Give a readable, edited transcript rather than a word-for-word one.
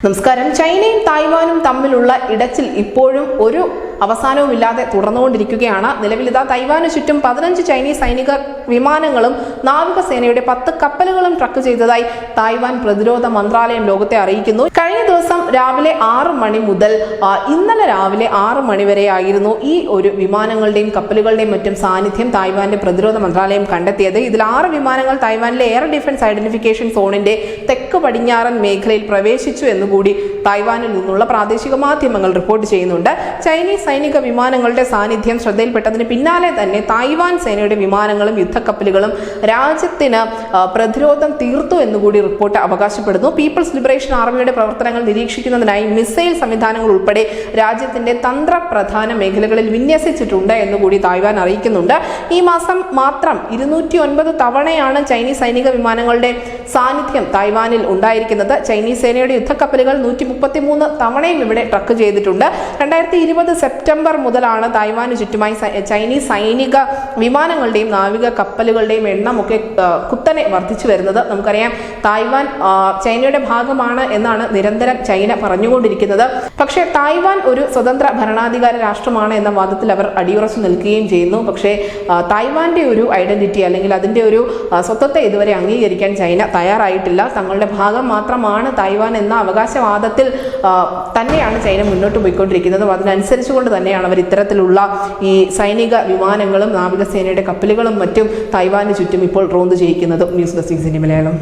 നമസ്കാരം. ചൈനയും തായ്വാനും തമ്മിലുള്ള ഇടച്ചിൽ ഇപ്പോഴും ഒരു അവസാനവുമില്ലാതെ തുടർന്നുകൊണ്ടിരിക്കുകയാണ്. നിലവിലിതാ തൈവാന് ചുറ്റും 15 ചൈനീസ് സൈനിക വിമാനങ്ങളും നാവികസേനയുടെ 10 കപ്പലുകളും ട്രക്ക് ചെയ്തതായി തായ്വാൻ പ്രതിരോധ മന്ത്രാലയം ലോകത്തെ അറിയിക്കുന്നു. കഴിഞ്ഞ ദിവസം രാവിലെ 6 മണി മുതൽ ഇന്നലെ രാവിലെ 6 മണി വരെയായിരുന്നു ഈ ഒരു വിമാനങ്ങളുടെയും കപ്പലുകളുടെയും മറ്റും സാന്നിധ്യം തായ്വാന്റെ പ്രതിരോധ മന്ത്രാലയം കണ്ടെത്തിയത്. ഇതിൽ 6 വിമാനങ്ങൾ തായ്വാനിലെ എയർ ഡിഫൻസ് ഐഡന്റിഫിക്കേഷൻ സോണിന്റെ തെക്ക് പടിഞ്ഞാറൻ മേഖലയിൽ പ്രവേശിച്ചു എന്നുകൂടി തായ്വാനിൽ നിന്നുള്ള പ്രാദേശിക മാധ്യമങ്ങൾ റിപ്പോർട്ട് ചെയ്യുന്നുണ്ട്. ചൈനീസ് സൈനിക വിമാനങ്ങളുടെ സാന്നിധ്യം ശ്രദ്ധയിൽപ്പെട്ടതിന് പിന്നാലെ തന്നെ തായ്വാൻ സേനയുടെ വിമാനങ്ങളും യുദ്ധക്കപ്പലുകളും രാജ്യത്തിന് പ്രതിരോധം തീർത്തു എന്നുകൂടി റിപ്പോർട്ട് അവകാശപ്പെടുന്നു. പീപ്പിൾസ് ലിബറേഷൻ ആർമിയുടെ പ്രവർത്തനങ്ങൾ നിരീക്ഷിക്കുന്നതിനായി മിസൈൽ സംവിധാനങ്ങൾ ഉൾപ്പെടെ രാജ്യത്തിന്റെ തന്ത്രപ്രധാന മേഖലകളിൽ വിന്യസിച്ചിട്ടുണ്ട് എന്നുകൂടി തായ്വാൻ അറിയിക്കുന്നുണ്ട്. ഈ മാസം മാത്രം 209 തവണയാണ് ചൈനീസ് സൈനിക വിമാനങ്ങളുടെ സാന്നിധ്യം തായ്വാനിൽ ഉണ്ടായിരിക്കുന്നത്. ചൈനീസ് സേനയുടെ യുദ്ധക്കപ്പലുകൾ 133 തവണയും ഇവിടെ ട്രക്ക് ചെയ്തിട്ടുണ്ട്. 2020 സെപ്റ്റംബർ മുതലാണ് തായ്വാന് ചുറ്റുമായി ചൈനീസ് സൈനിക വിമാനങ്ങളുടെയും നാവിക കപ്പലുകളുടെയും എണ്ണമൊക്കെ കുത്തനെ വർദ്ധിച്ചു വരുന്നത്. നമുക്കറിയാം, തായ്വാൻ ചൈനയുടെ ഭാഗമാണ് എന്നാണ് നിരന്തരം ചൈന പറഞ്ഞുകൊണ്ടിരിക്കുന്നത്. പക്ഷേ തായ്വാൻ ഒരു സ്വതന്ത്ര ഭരണാധികാര രാഷ്ട്രമാണ് എന്ന വാദത്തിൽ അവർ അടിയുറച്ചു നിൽക്കുകയും ചെയ്യുന്നു. പക്ഷേ തായ്വാന്റെ ഒരു ഐഡന്റിറ്റി അല്ലെങ്കിൽ അതിന്റെ ഒരു സ്വത്വത്തെ ഇതുവരെ അംഗീകരിക്കാൻ ചൈന തയ്യാറായിട്ടില്ല. തങ്ങളുടെ ഭാഗം മാത്രമാണ് തായ്വാൻ എന്ന അവകാശവാദത്തിൽ തന്നെയാണ് ചൈന മുന്നോട്ട് പോയിക്കൊണ്ടിരിക്കുന്നത്. അതിനനുസരിച്ച് കൊണ്ട് തന്നെയാണ് അവർ ഇത്തരത്തിലുള്ള ഈ സൈനിക വിമാനങ്ങളും നാവികസേനയുടെ കപ്പലുകളും മറ്റും തായ്വാന് ചുറ്റും ഇപ്പോൾ റോന്ത് ചെയ്യിക്കുന്നത്. News desk Malayalam.